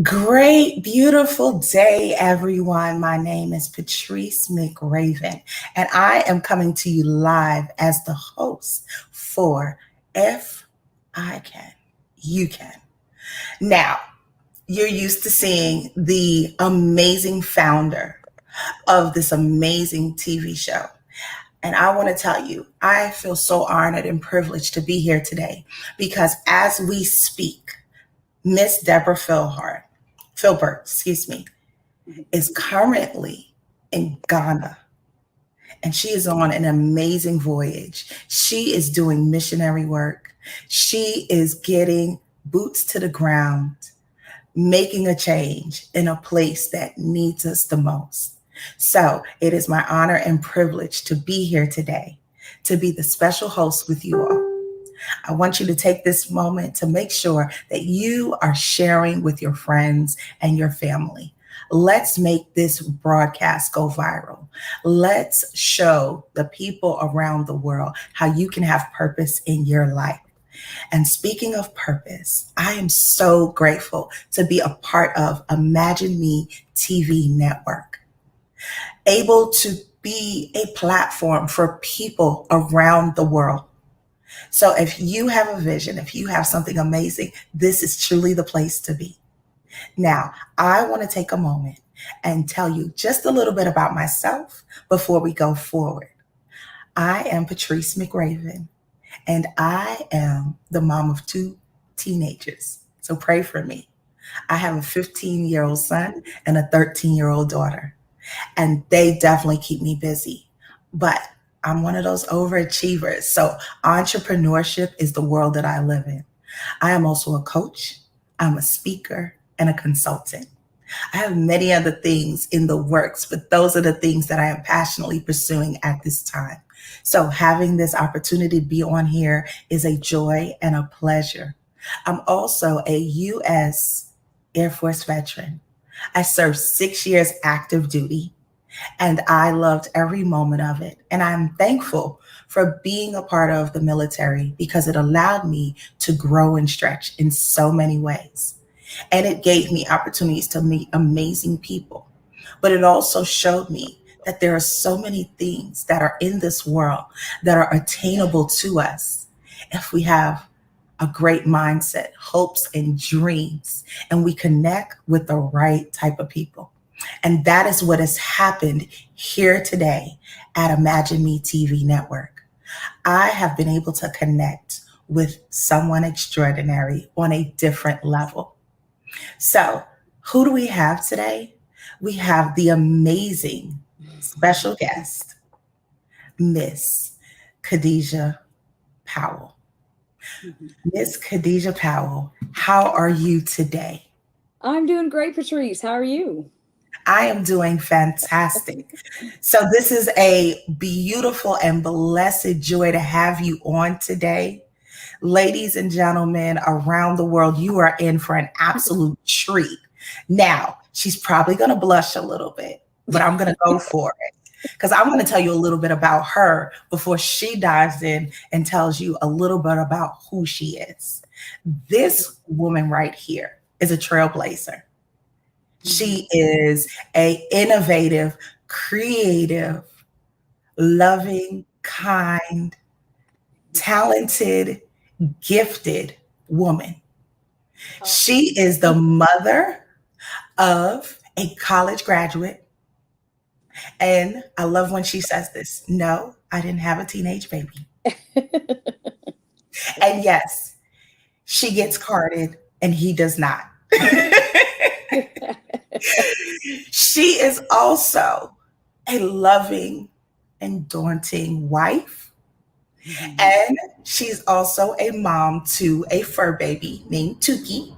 Great, beautiful day, everyone. My name is Patrice McRaven, and I am coming to you live as the host for If I Can, You Can. Now, you're used to seeing the amazing founder of this amazing TV show. And I want to tell you, I feel so honored and privileged to be here today because as we speak, Miss Debra Philbert, excuse me, is currently in Ghana and she is on an amazing voyage. She is doing missionary work. She is getting boots to the ground, making a change in a place that needs us the most. So it is my honor and privilege to be here today, to be the special host with you all. I want you to take this moment to make sure that you are sharing with your friends and your family. Let's make this broadcast go viral. Let's show the people around the world how you can have purpose in your life. And speaking of purpose, I am so grateful to be a part of Imagine Me TV network, able to be a platform for people around the world. So if you have a vision, if you have something amazing, this is truly the place to be. Now, I want to take a moment and tell you just a little bit about myself before we go forward. I am Patrice McRaven, and I am the mom of two teenagers. So pray for me. I have a 15-year-old son and a 13-year-old daughter, and they definitely keep me busy. But I'm one of those overachievers. So entrepreneurship is the world that I live in. I am also a coach, I'm a speaker, and a consultant. I have many other things in the works, but those are the things that I am passionately pursuing at this time. So having this opportunity to be on here is a joy and a pleasure. I'm also a U.S. Air Force veteran. I served 6 years active duty, and I loved every moment of it. And I'm thankful for being a part of the military because it allowed me to grow and stretch in so many ways. And it gave me opportunities to meet amazing people. But it also showed me that there are so many things that are in this world that are attainable to us if we have a great mindset, hopes, and dreams, and we connect with the right type of people. And that is what has happened here today at Imagine Me TV network. I have been able to connect with someone extraordinary on a different level. So, who do we have today? We have the amazing special guest, Miss Kadesha Powell. Miss Kadesha Powell, how are you today? I'm doing great, Patrice. How are you? I am doing fantastic. So, this is a beautiful and blessed joy to have you on today. Ladies and gentlemen around the world, you are in for an absolute treat. Now, she's probably going to blush a little bit, but I'm going to go for it because I'm going to tell you a little bit about her before she dives in and tells you a little bit about who she is. This woman right here is a trailblazer. She is a innovative, creative, loving, kind, talented, gifted woman. She is the mother of a college graduate. And I love when she says this. No, I didn't have a teenage baby. And yes, she gets carded and he does not. She is also a loving and daunting wife. And she's also a mom to a fur baby named Tuki.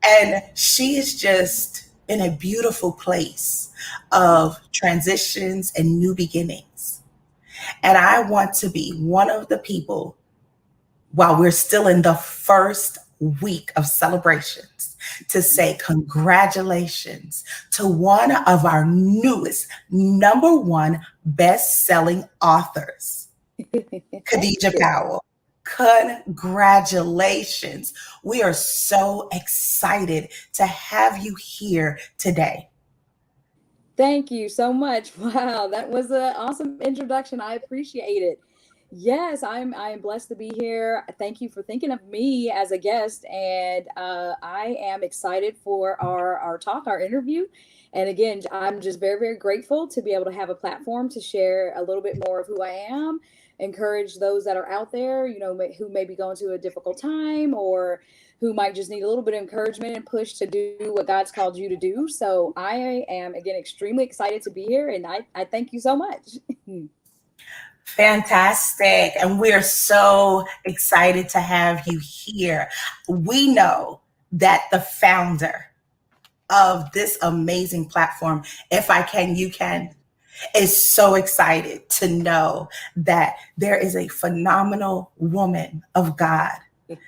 And she is just in a beautiful place of transitions and new beginnings. And I want to be one of the people while we're still in the first week of celebrations to say congratulations to one of our newest #1 best-selling authors, Thank Kadesha you. Powell. Congratulations. We are so excited to have you here today. Thank you so much. Wow, that was an awesome introduction. I appreciate it. Yes, I am blessed to be here. Thank you for thinking of me as a guest, and I am excited for our talk, our interview. And again, I'm just very grateful to be able to have a platform to share a little bit more of who I am, encourage those that are out there, who may be going through a difficult time or who might just need a little bit of encouragement and push to do what God's called you to do. So I am, again, extremely excited to be here, and I thank you so much. Fantastic. And we're so excited to have you here. We know that the founder of this amazing platform, If I Can, You Can, is so excited to know that there is a phenomenal woman of God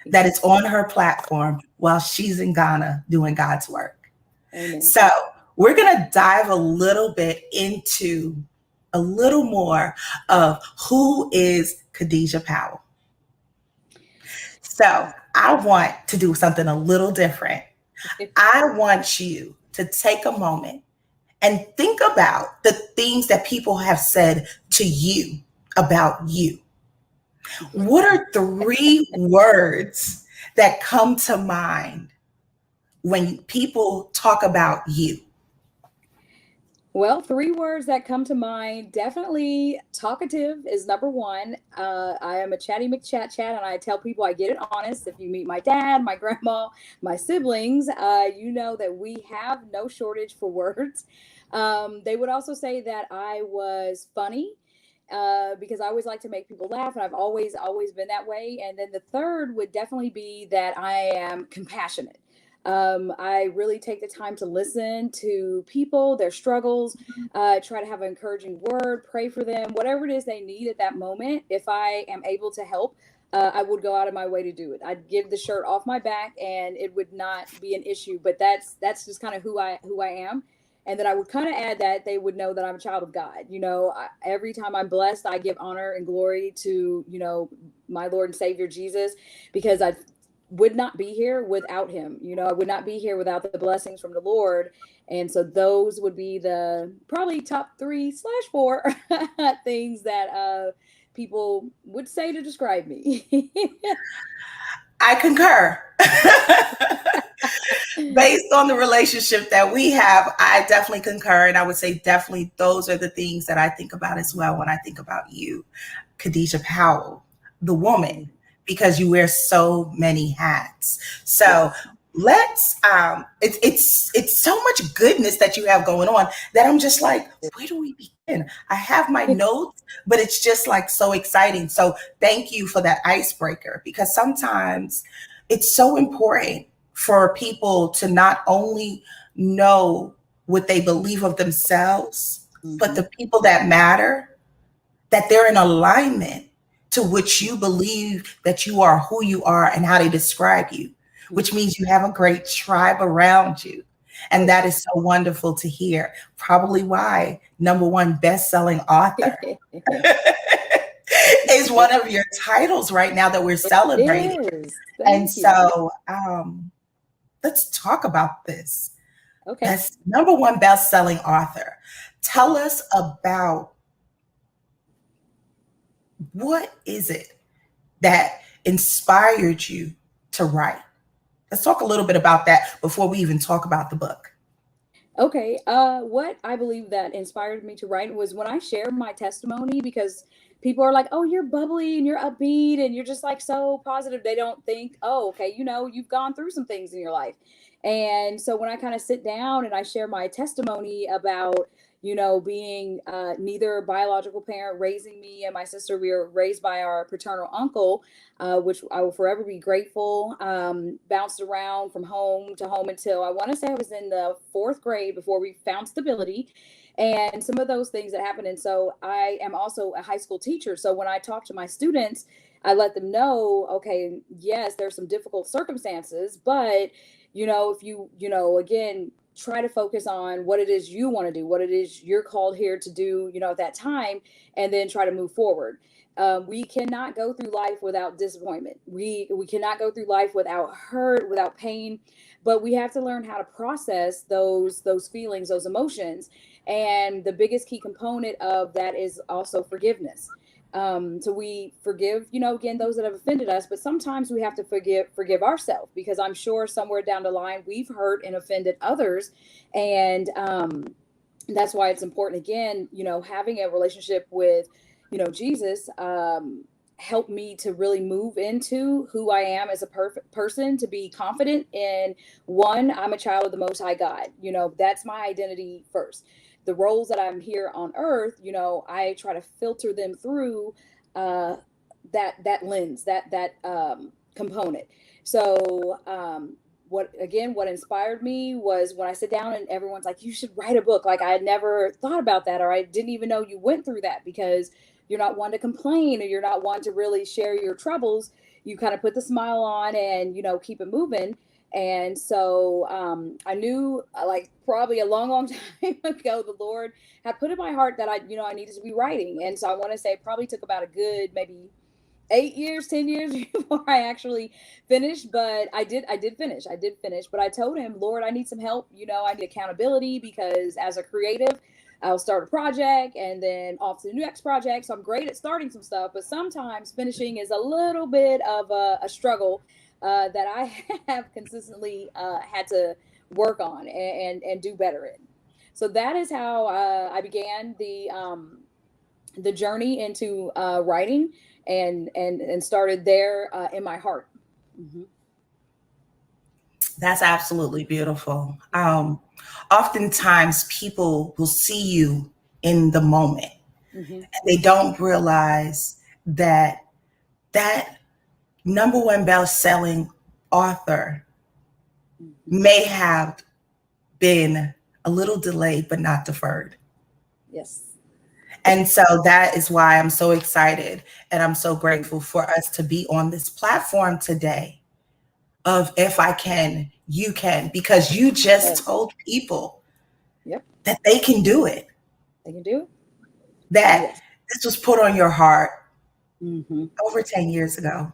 that is on her platform while she's in Ghana doing God's work. Amen. So we're going to dive a little bit into a little more of who is Kadesha Powell. So I want to do something a little different. I want you to take a moment and think about the things that people have said to you about you. What are 3 words that come to mind when people talk about you? Well, 3 words that come to mind, definitely talkative is number one. I am a chatty McChat, and I tell people I get it honest. If you meet my dad, my grandma, my siblings, you know that we have no shortage for words. They would also say that I was funny. Because I always like to make people laugh, and I've always been that way. And then the third would definitely be that I am compassionate. I really take the time to listen to people, their struggles, try to have an encouraging word, pray for them, whatever it is they need at that moment. If I am able to help, I would go out of my way to do it. I'd give the shirt off my back, and it would not be an issue. But that's just kind of who I am. And then I would kind of add that they would know that I'm a child of God. Every time I'm blessed, I give honor and glory to my Lord and Savior Jesus, because I would not be here without him. I would not be here without the blessings from the Lord. And so those would be the probably top 3/4 things that people would say to describe me. I concur. Based on the relationship that we have, I definitely concur. And I would say definitely those are the things that I think about as well when I think about you, Kadesha Powell, the woman, because you wear so many hats. So let's it's so much goodness that you have going on that I'm just like, where do we begin? I have my notes, but it's just like so exciting. So thank you for that icebreaker, because sometimes it's so important for people to not only know what they believe of themselves, but the people that matter, that they're in alignment to which you believe that you are who you are and how they describe you, which means you have a great tribe around you. And that is so wonderful to hear. Probably why #1 best-selling author is one of your titles right now that we're celebrating. And so let's talk about this. Okay. That's #1 best-selling author. Tell us about what is it that inspired you to write? Let's talk a little bit about that before we even talk about the book. Okay. What I believe that inspired me to write was when I share my testimony, because people are like, "Oh, you're bubbly and you're upbeat and you're just like so positive." They don't think, "Oh, okay, you've gone through some things in your life." And so when I kind of sit down and I share my testimony about, being neither biological parent raising me and my sister, we were raised by our paternal uncle, which I will forever be grateful. Bounced around from home to home until I want to say I was in the 4th grade before we found stability, and some of those things that happened. And so I am also a high school teacher. So when I talk to my students, I let them know, okay, yes, there's some difficult circumstances, but if again, try to focus on what it is you want to do, what it is you're called here to do, at that time, and then try to move forward. We cannot go through life without disappointment. We cannot go through life without hurt, without pain, but we have to learn how to process those feelings, those emotions. And the biggest key component of that is also forgiveness. So we forgive, again, those that have offended us, but sometimes we have to forgive ourselves, because I'm sure somewhere down the line we've hurt and offended others. And that's why it's important, again, having a relationship with, Jesus, helped me to really move into who I am as a perfect person, to be confident in, one, I'm a child of the Most High God. That's my identity first. The roles that I'm here on earth, I try to filter them through that lens, that component. So what inspired me was when I sit down and everyone's like, you should write a book. Like, I had never thought about that, or I didn't even know you went through that, because you're not one to complain, or you're not one to really share your troubles. You kind of put the smile on and, keep it moving. And so I knew, like, probably a long, long time ago, the Lord had put in my heart that I needed to be writing. And so I want to say it probably took about a good maybe 8 years, 10 years before I actually finished, but I did finish. But I told him, Lord, I need some help. I need accountability, because as a creative, I'll start a project and then off to the next project. So I'm great at starting some stuff, but sometimes finishing is a little bit of a struggle that I have consistently had to work on and do better in. So that is how I began the journey into writing, and started there in my heart. Mm-hmm. That's absolutely beautiful. Oftentimes people will see you in the moment, Mm-hmm. and they don't realize that number one best-selling author Mm-hmm. may have been a little delayed, but not deferred. Yes. And so that is why I'm so excited and I'm so grateful for us to be on this platform today of if I can, you can, because you just Yes. told people Yep. that they can do it, They can do it. that Yes. this was put on your heart Mm-hmm. over 10 years ago.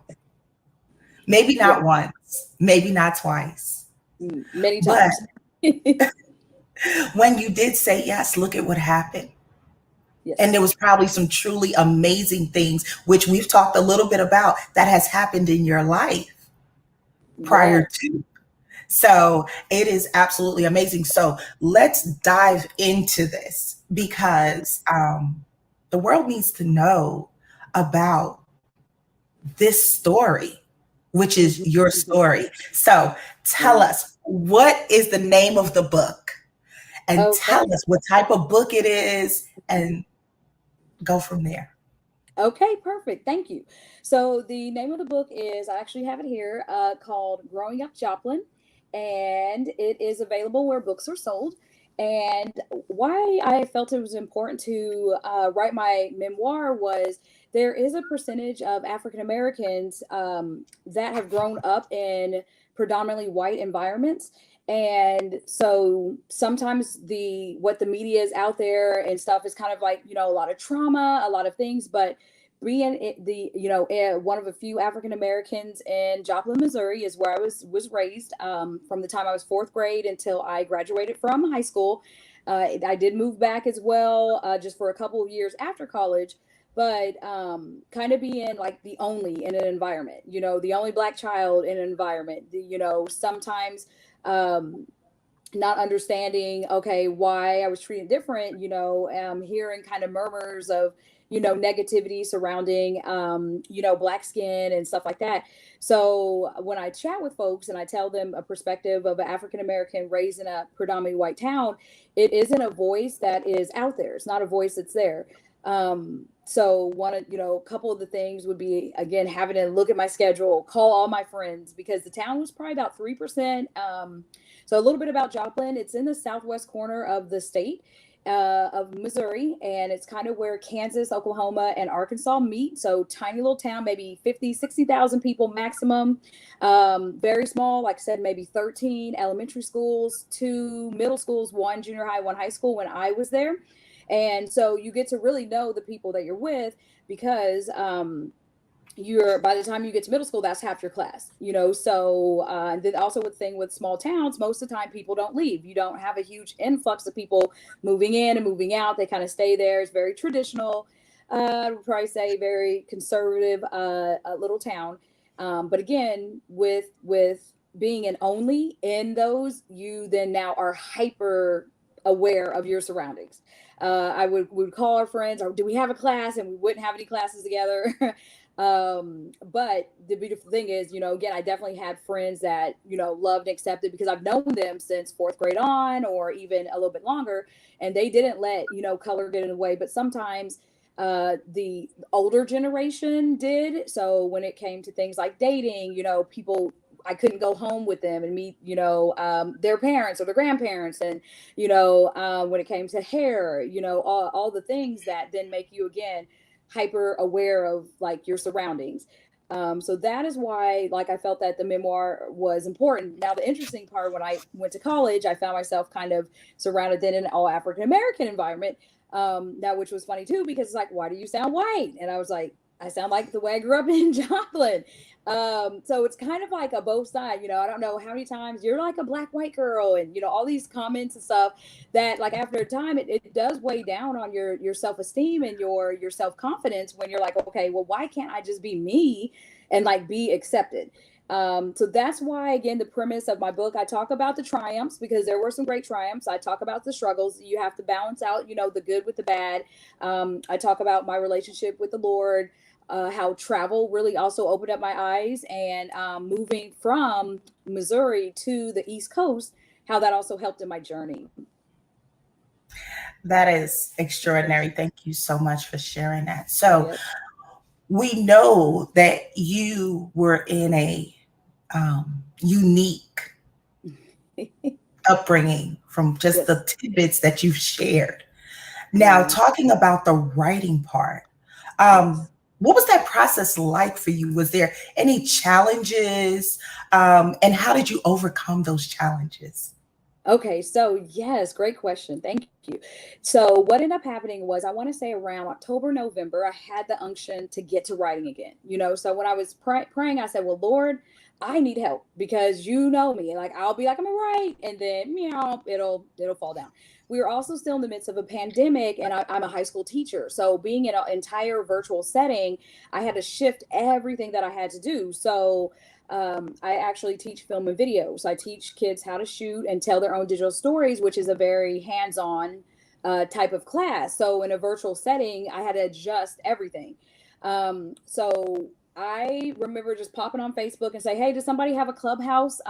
Maybe Yeah. not once, maybe not twice, Many but times. when you did say yes, look at what happened. And there Yes. was probably some truly amazing things, which we've talked a little bit about, that has happened in your life prior Yes. to. So it is absolutely amazing. So let's dive into this, because the world needs to know about this story, which is your Mm-hmm. story. So tell Yeah. us, what is the name of the book? And tell Okay. us what type of book it is, and go from there. Okay, perfect. Thank you. So the name of the book is, I actually have it here, called Growing Up Joplin, and it is available where books are sold. And why I felt it was important to write my memoir was, there is a percentage of African Americans that have grown up in predominantly white environments. And so sometimes what the media is out there and stuff is kind of like, a lot of trauma, a lot of things. But being one of a few African Americans in Joplin, Missouri, is where I was raised, from the time I was fourth grade until I graduated from high school. I did move back as well, just for a couple of years after college. But kind of being like the only in an environment, the only Black child in an environment, sometimes not understanding, okay, why I was treated different, hearing kind of murmurs of, negativity surrounding, Black skin and stuff like that. So when I chat with folks and I tell them a perspective of an African American raised in a predominantly white town, it isn't a voice that is out there. It's not a voice that's there. So a couple of the things would be, again, having to look at my schedule, call all my friends, because the town was probably about 3%. So a little bit about Joplin. It's in the southwest corner of the state of Missouri, and it's kind of where Kansas, Oklahoma, and Arkansas meet. So tiny little town, maybe 50, 60,000 people maximum. Very small, like I said, maybe 13 elementary schools, 2 middle schools, 1 junior high, 1 high school when I was there. And so you get to really know the people that you're with, because you're, by the time you get to middle school, that's half your class, so then also with thing with small towns, most of the time people don't leave. You don't have a huge influx of people moving in and moving out. They kind of stay there. It's very traditional. I would probably say very conservative, little town. But again, with being an only in those, you then now are hyper aware of your surroundings. I would call our friends, or do we have a class? And we wouldn't have any classes together. But the beautiful thing is, again, I definitely had friends that, loved and accepted, because I've known them since fourth grade on, or even a little bit longer, and they didn't let, color get in the way. But sometimes the older generation did. So when it came to things like dating, people, I couldn't go home with them and meet, their parents or their grandparents. And, when it came to hair, all the things that then make you, again, hyper aware of like your surroundings. So that is why, like, I felt that the memoir was important. Now, the interesting part, when I went to college, I found myself kind of surrounded in an all African American environment. Now, which was funny too, because it's like, why do you sound white? And I was like, I sound like the way I grew up in Joplin. So it's kind of like a both sides, I don't know how many times you're like a black white girl, and, all these comments and stuff that, like, after a time, it does weigh down on your self-esteem and your self-confidence, when you're like, okay, well, why can't I just be me and like be accepted? So that's why, again, the premise of my book, I talk about the triumphs, because there were some great triumphs. I talk about the struggles. You have to balance out, the good with the bad. I talk about my relationship with the Lord, how travel really also opened up my eyes, and moving from Missouri to the East Coast, how that also helped in my journey. That is extraordinary. Thank you so much for sharing that. So Yep. we know that you were in a unique upbringing from just Yes. the tidbits that you've shared. Now, Yeah. talking about the writing part, Yes. what was that process like for you? Was there any challenges? And how did you overcome those challenges? Okay, so yes, great question. Thank you. So what ended up happening was, I want to say around October, November, I had the unction to get to writing again. So when I was praying, I said, "Well, Lord, I need help, because you know me. Like, I'll be like, I'm gonna write, and then meow, it'll fall down." We were also still in the midst of a pandemic, and I'm a high school teacher, so being in an entire virtual setting, I had to shift everything that I had to do. So I actually teach film and video. So I teach kids how to shoot and tell their own digital stories, which is a very hands-on type of class. So in a virtual setting, I had to adjust everything. So I remember just popping on Facebook and say, "Hey, does somebody have a Clubhouse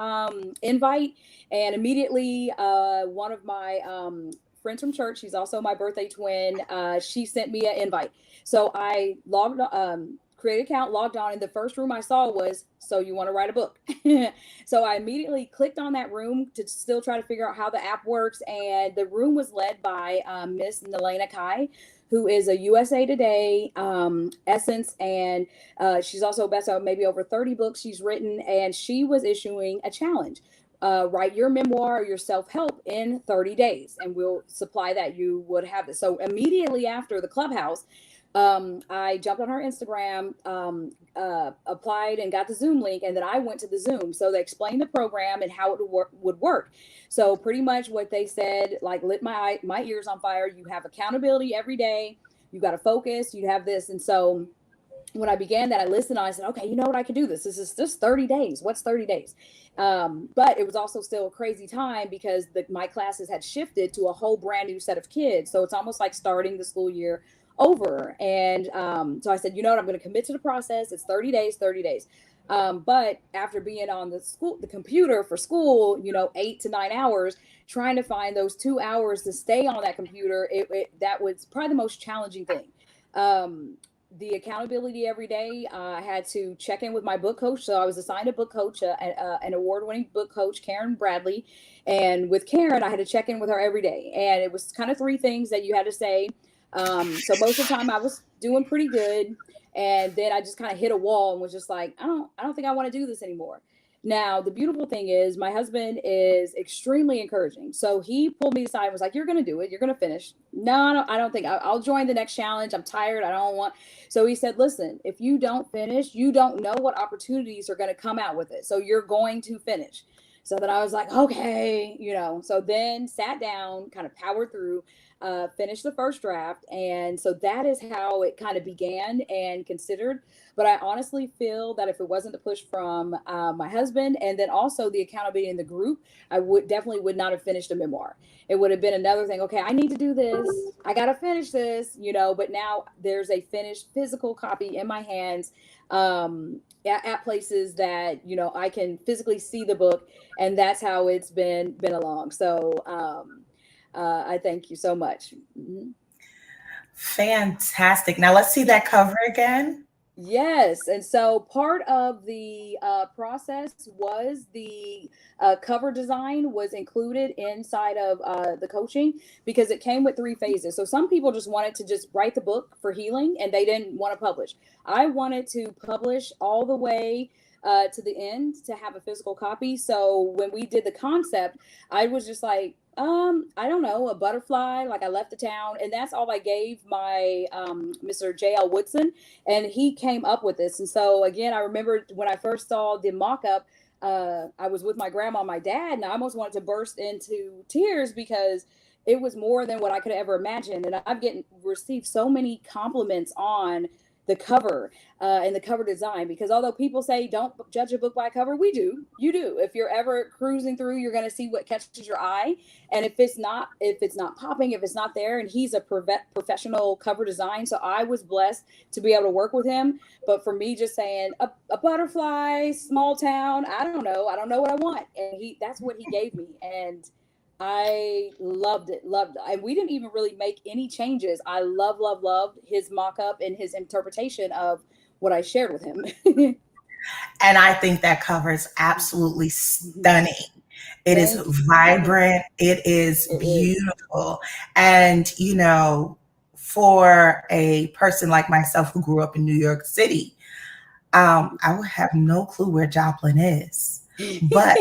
invite?" And immediately, one of my friends from church, she's also my birthday twin, she sent me an invite. So I logged create account, logged on, and the first room I saw was, "So you want to write a book?" So I immediately clicked on that room to still try to figure out how the app works. And the room was led by Miss Nelena Kai, who is a USA Today Essence, and she's also a bestseller, maybe over 30 books she's written, and she was issuing a challenge. Write your memoir or your self-help in 30 days, and we'll supply that. You would have this. So immediately after the Clubhouse, I jumped on her Instagram, applied and got the Zoom link, and then I went to the Zoom. So they explained the program and how it would work. So pretty much what they said, like, lit my ears on fire. You have accountability every day. You got to focus. You have this. And so when I began that, I listened and I said, okay, you know what, I can do this. This is just 30 days. What's 30 days? But it was also still a crazy time, because my classes had shifted to a whole brand new set of kids. So it's almost like starting the school year over. And so I said, you know what, I'm going to commit to the process. It's 30 days, 30 days. But after being on the computer for school, 8 to 9 hours, trying to find those 2 hours to stay on that computer, that was probably the most challenging thing. The accountability every day, I had to check in with my book coach. So I was assigned a book coach, an award-winning book coach, Karen Bradley. And with Karen, I had to check in with her every day. And it was kind of 3 things that you had to say. So most of the time I was doing pretty good. And then I just kind of hit a wall and was just like, I don't think I want to do this anymore. Now, the beautiful thing is my husband is extremely encouraging. So he pulled me aside and was like, you're going to do it. You're going to finish. No, I don't think I'll join the next challenge. I'm tired. I don't want. So he said, listen, if you don't finish, you don't know what opportunities are going to come out with it. So you're going to finish. So then I was like, okay, so then sat down, kind of powered through, finished the first draft. And so that is how it kind of began and considered. But I honestly feel that if it wasn't the push from my husband, and then also the accountability in the group, I would not have finished a memoir. It would have been another thing. Okay, I need to do this. I got to finish this, but now there's a finished physical copy in my hands, at places that, I can physically see the book, and that's how it's been along. So, I thank you so much. Mm-hmm. Fantastic. Now let's see that cover again. Yes. And so part of the process was the cover design was included inside of the coaching, because it came with 3 phases. So some people just wanted to just write the book for healing and they didn't want to publish. I wanted to publish all the way to the end to have a physical copy. So when we did the concept, I was just like, I don't know, a butterfly. Like, I left the town, and that's all I gave my Mr. J.L. Woodson, and he came up with this. And so again, I remember when I first saw the mock-up, I was with my grandma and my dad, and I almost wanted to burst into tears because it was more than what I could ever imagine. And I've received so many compliments on the cover and the cover design, because although people say don't judge a book by a cover, we do. You do. If you're ever cruising through, you're going to see what catches your eye. And if it's not popping, if it's not there, and he's a professional cover design. So I was blessed to be able to work with him. But for me, just saying a butterfly, small town, I don't know what I want. And that's what he gave me. And I loved it. And we didn't even really make any changes. I loved his mock-up and his interpretation of what I shared with him. And I think that cover is absolutely stunning. It is vibrant. It is beautiful. And, for a person like myself who grew up in New York City, I would have no clue where Joplin is. But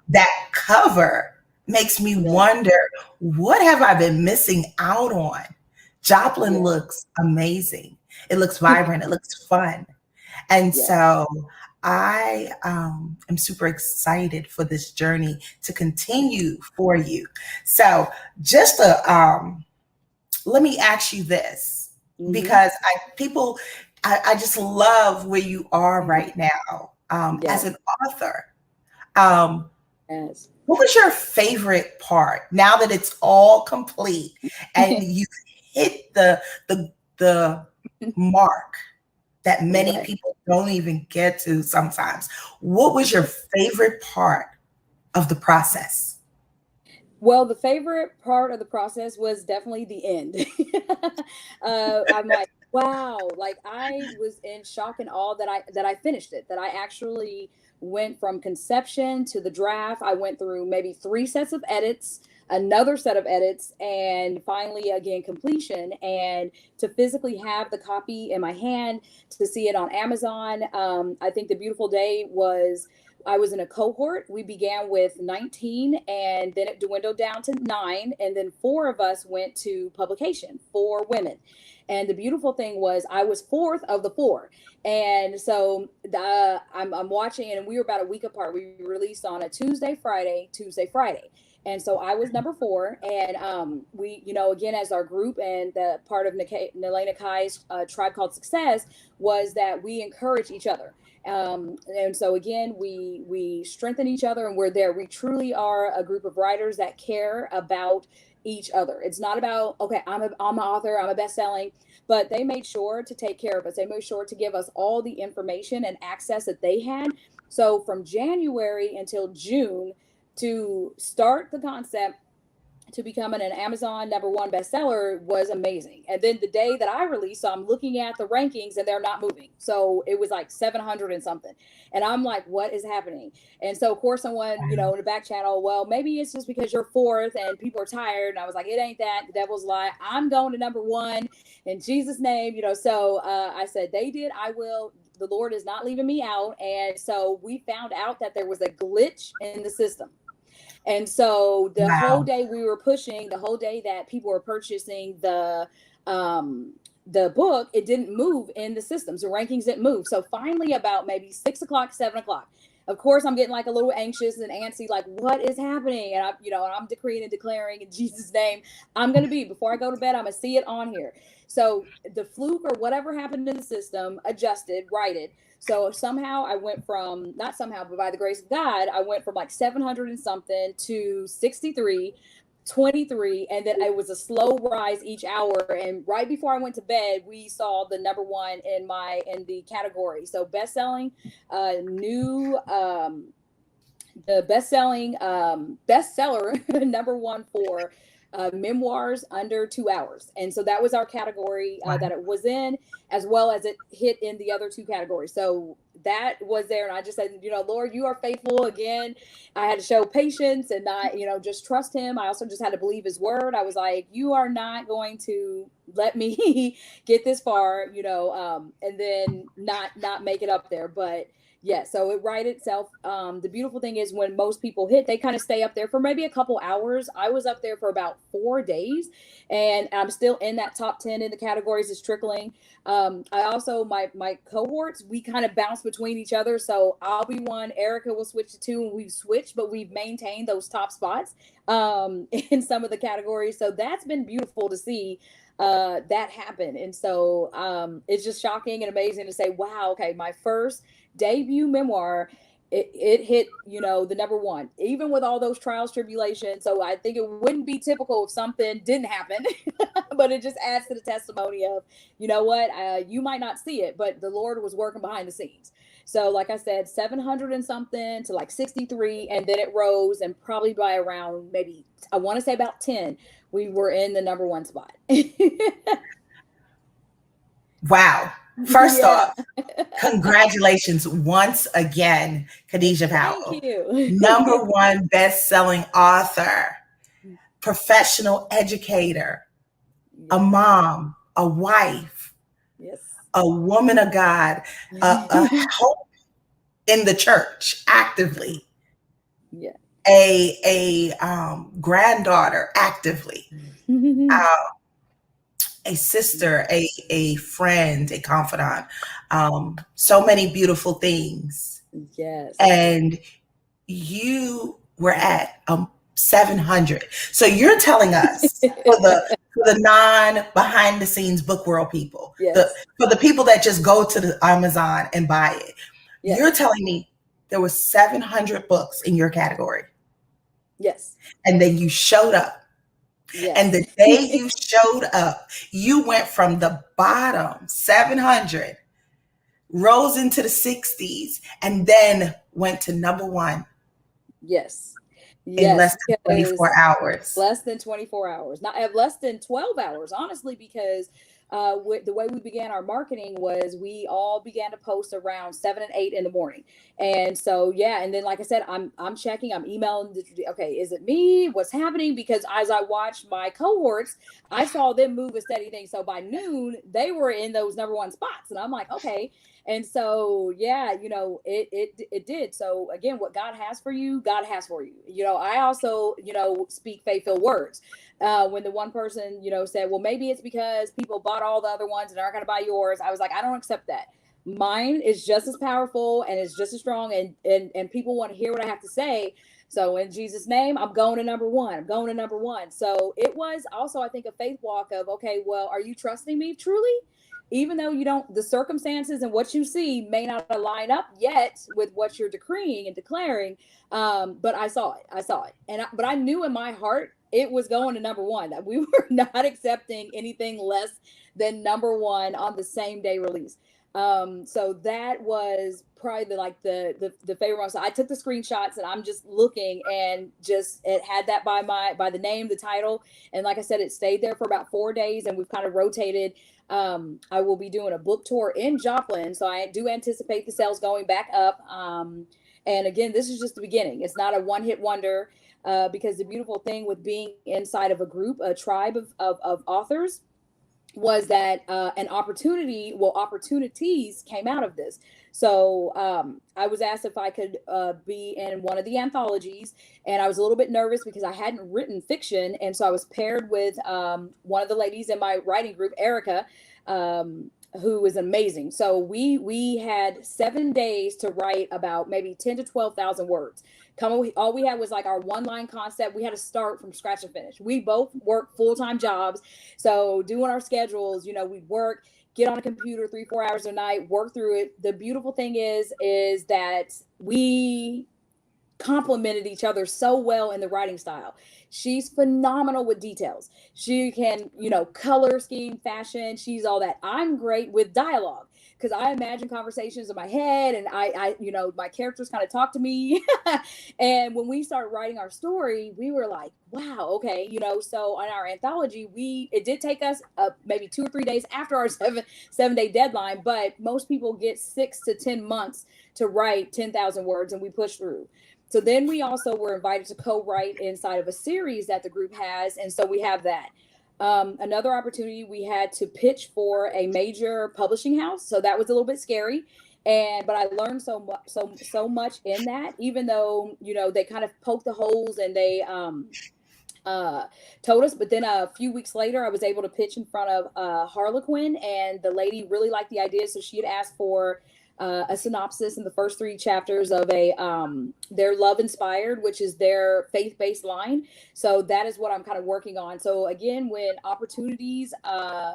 that cover makes me wonder, what have I been missing out on? Joplin looks amazing. It looks vibrant. It looks fun. And so I am super excited for this journey to continue for you. So just let me ask you this, because I just love where you are right now as an author. Yes. What was your favorite part now that it's all complete and you hit the mark that many people don't even get to sometimes? What was your favorite part of the process? Well, the favorite part of the process was definitely the end. I'm like, wow, like I was in shock and awe that I finished it, that I actually went from conception to the draft. I went through maybe 3 sets of edits, another set of edits, and finally again completion. And to physically have the copy in my hand, to see it on Amazon. I think the beautiful day was I was in a cohort. We began with 19, and then it dwindled down to 9, and then 4 of us went to publication, 4 women. And the beautiful thing was I was 4th of the 4. And so I'm watching, and we were about a week apart. We released on a Tuesday, Friday. And so I was number 4. And we, again, as our group and the part of Nalena Kai's Tribe Called Success was that we encourage each other. And so again, we strengthen each other, and we're there. We truly are a group of writers that care about each other. It's not about, okay, I'm an author, I'm a best-selling, but they made sure to take care of us. They made sure to give us all the information and access that they had. So from January until June, to start the concept to becoming an Amazon #1 bestseller was amazing. And then the day that I released, so I'm looking at the rankings and they're not moving. So it was like 700 and something. And I'm like, what is happening? And so of course someone, in the back channel, well, maybe it's just because you're 4th and people are tired. And I was like, it ain't that. The devil's lie. I'm going to #1 in Jesus' name, So I said, they did, I will. the Lord is not leaving me out. And so we found out that there was a glitch in the system. And so the whole Wow. day we were pushing, the whole day that people were purchasing the book, it didn't move in the systems. The rankings didn't move. So finally, about maybe 6 o'clock, 7 o'clock, of course, I'm getting like a little anxious and antsy, like what is happening? And I'm decreeing and declaring in Jesus' name, I'm going to be, before I go to bed, I'm going to see it on here. So the fluke or whatever happened in the system adjusted, righted. So somehow I went from, not somehow, but by the grace of God, I went from like 700 and something to 63, 23, and then it was a slow rise each hour. And right before I went to bed, we saw the number one in the category. So best-selling, new, the best-selling bestseller number one for memoirs under 2 hours. And so that was our category that it was in, as well as it hit in the other two categories. So that was there. And I just said, Lord, you are faithful. Again, I had to show patience and not, just trust him. I also just had to believe his word. I was like, you are not going to let me get this far, and then not make it up there. But yeah, so it righted itself. The beautiful thing is when most people hit, they kind of stay up there for maybe a couple hours. I was up there for about 4 days, and I'm still in that top 10 in the categories. It's trickling. I also, my cohorts, we kind of bounce between each other. So I'll be one, Erica will switch to two, and we've switched, but we've maintained those top spots in some of the categories. So that's been beautiful to see that happen. And so it's just shocking and amazing to say, wow, okay, my first debut memoir, it hit, the number one, even with all those trials, tribulations. So I think it wouldn't be typical if something didn't happen, but it just adds to the testimony of, you might not see it, but the Lord was working behind the scenes. So like I said, 700 and something to like 63, and then it rose, and probably by around maybe, I want to say about 10, we were in the number one spot. Wow. First off, congratulations once again, Kadesha Powell. Thank you. Number one best-selling author, professional educator, a mom, a wife, yes, a woman of God, a hope in the church actively, yeah, a granddaughter actively, a sister, a friend, a confidant, so many beautiful things. Yes. And you were at 700. So you're telling us for the non behind the scenes book world people, yes, for the people that just go to the Amazon and buy it, yes, you're telling me there was 700 books in your category. Yes. And then you showed up. Yes. And the day you showed up, you went from the bottom 700, rose into the 60s, and then went to number one. Yes. In less than 24 hours. Less than 24 hours. Not less than 12 hours, honestly, because the way we began our marketing was we all began to post around 7 and 8 in the morning. And so, yeah. And then, like I said, I'm checking, I'm emailing. Okay, is it me? What's happening? Because as I watched my cohorts, I saw them move a steady thing. So by noon, they were in those number one spots. And I'm like, okay. And so, yeah, it did. So again, what God has for you, God has for you. I also, speak faith-filled words. When the one person, said, well, maybe it's because people bought all the other ones and aren't going to buy yours. I was like, I don't accept that. Mine is just as powerful and it's just as strong, and people want to hear what I have to say. So in Jesus' name, I'm going to number one. I'm going to number one. So it was also, I think, a faith walk of, okay, well, are you trusting me truly? Even though the circumstances and what you see may not align up yet with what you're decreeing and declaring. But I saw it. But I knew in my heart, it was going to number one, that we were not accepting anything less than number one on the same day release. So that was probably the favorite one. So I took the screenshots and I'm just looking, and just, it had that by the name, the title. And like I said, it stayed there for about 4 days, and we've kind of rotated. I will be doing a book tour in Joplin. So I do anticipate the sales going back up. And again, this is just the beginning. It's not a one-hit wonder, because the beautiful thing with being inside of a group, a tribe of authors, was that opportunities came out of this. So I was asked if I could be in one of the anthologies, and I was a little bit nervous because I hadn't written fiction, and so I was paired with one of the ladies in my writing group, Erica, who is amazing. So we had 7 days to write about maybe 10 to 12,000 words. All we had was like our one line concept. We had to start from scratch and finish. We both work full-time jobs, so doing our schedules, we'd work, get on a computer 3-4 hours a night, work through it. The beautiful thing is that we complemented each other so well in the writing style. She's phenomenal with details. She can, color scheme, fashion. She's all that. I'm great with dialogue because I imagine conversations in my head, and my characters kind of talk to me. And when we started writing our story, we were like, wow, okay, so on our anthology, it did take us maybe 2 or 3 days after our 7 day deadline, but most people get 6 to 10 months to write 10,000 words, and we push through. So then we also were invited to co-write inside of a series that the group has. And so we have that. Another opportunity, we had to pitch for a major publishing house. So that was a little bit scary. But I learned so much in that, even though, they kind of poked the holes and they told us. But then a few weeks later, I was able to pitch in front of Harlequin, and the lady really liked the idea. So she had asked for a synopsis in the first 3 chapters of their Love Inspired, which is their faith-based line. So that is what I'm kind of working on. So again, when opportunities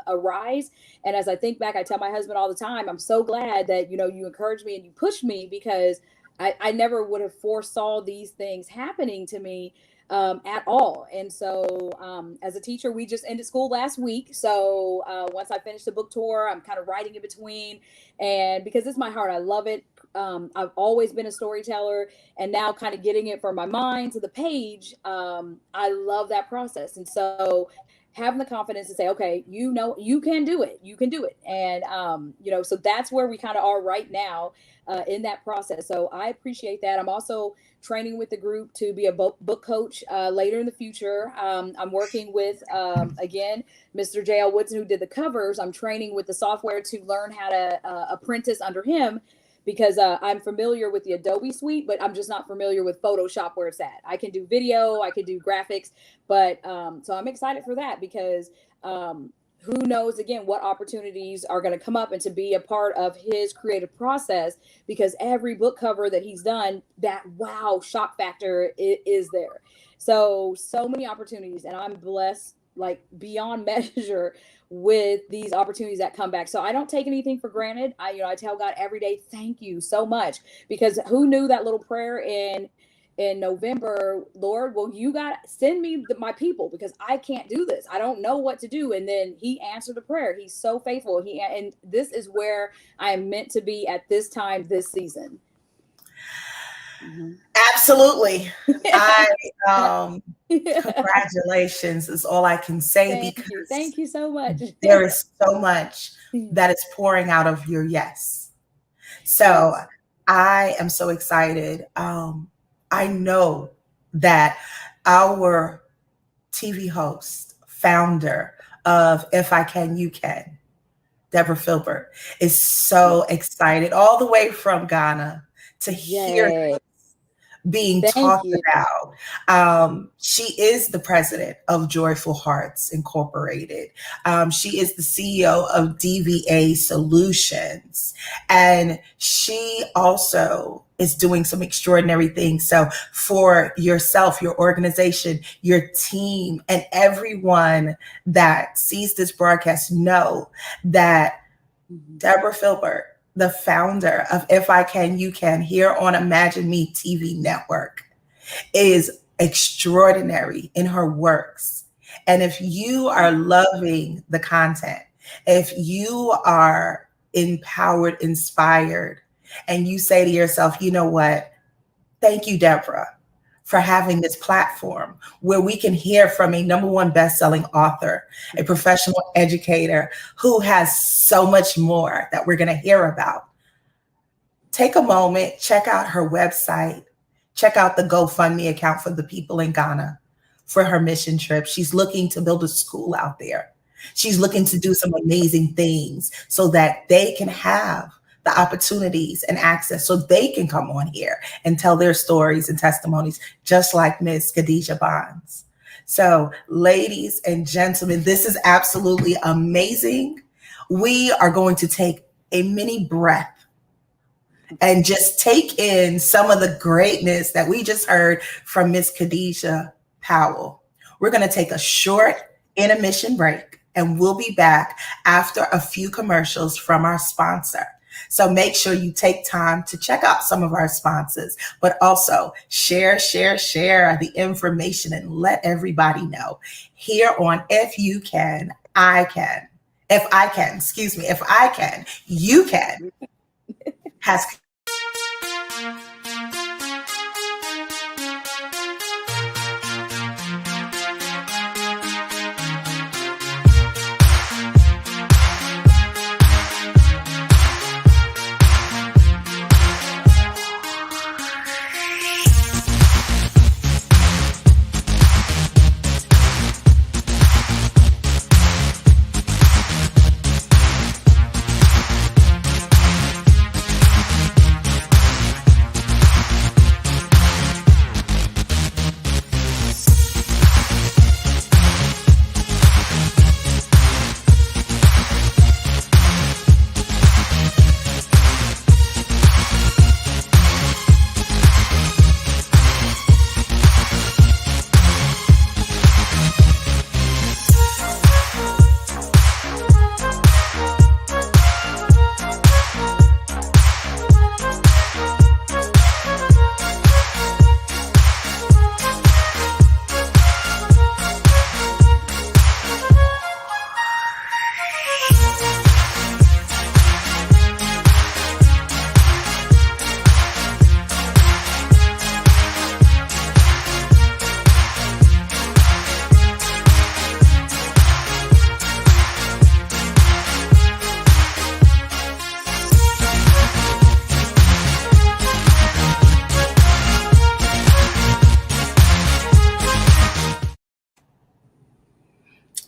arise, and as I think back, I tell my husband all the time, I'm so glad that, you encouraged me and you pushed me, because I never would have foresaw these things happening to me at all. And so as a teacher, we just ended school last week. So once I finished the book tour, I'm kind of writing in between. And because it's my heart, I love it. I've always been a storyteller, and now kind of getting it from my mind to the page, I love that process. And so having the confidence to say, okay, you can do it. You can do it. And, so that's where we kind of are right now in that process. So I appreciate that. I'm also training with the group to be a book coach later in the future. I'm working with, again, Mr. J.L. Woodson, who did the covers. I'm training with the software to learn how to apprentice under him, because I'm familiar with the Adobe suite, but I'm just not familiar with Photoshop where it's at. I can do video, I can do graphics, but so I'm excited for that, because who knows, again, what opportunities are going to come up, and to be a part of his creative process, because every book cover that he's done, that wow shock factor is there. So many opportunities, and I'm blessed like beyond measure with these opportunities that come back. So I don't take anything for granted. I tell God every day, thank you so much, because who knew that little prayer in November, Lord, well, you got send me my people, because I can't do this. I don't know what to do. And then he answered the prayer. He's so faithful. And this is where I am meant to be at this time, this season. Mm-hmm. Absolutely. Congratulations is all I can say. Thank you so much. There is so much that is pouring out of your yes. So yes. I am so excited. I know that our TV host, founder of If I Can, You Can, Debra Philbert, is so excited all the way from Ghana to hear being talked about. She is the president of Joyful Hearts Incorporated. She is the CEO of DVA Solutions. And she also is doing some extraordinary things. So for yourself, your organization, your team, and everyone that sees this broadcast, know that Debra Philbert, the founder of If I Can, You Can, here on Imagine Me TV network, is extraordinary in her works. And if you are loving the content, if you are empowered, inspired, and you say to yourself, you know what? Thank you, Debra, for having this platform where we can hear from a #1 best-selling author, a professional educator who has so much more that we're going to hear about. Take a moment, check out her website, check out the GoFundMe account for the people in Ghana for her mission trip. She's looking to build a school out there. She's looking to do some amazing things so that they can have the opportunities and access so they can come on here and tell their stories and testimonies, just like Miss Kadesha Bonds. So, ladies and gentlemen, this is absolutely amazing. We are going to take a mini breath and just take in some of the greatness that we just heard from Miss Kadesha Powell. We're going to take a short intermission break and we'll be back after a few commercials from our sponsor. So make sure you take time to check out some of our sponsors, but also share the information and let everybody know here on If You Can, I Can. If I can, excuse me, if I can, you can. Has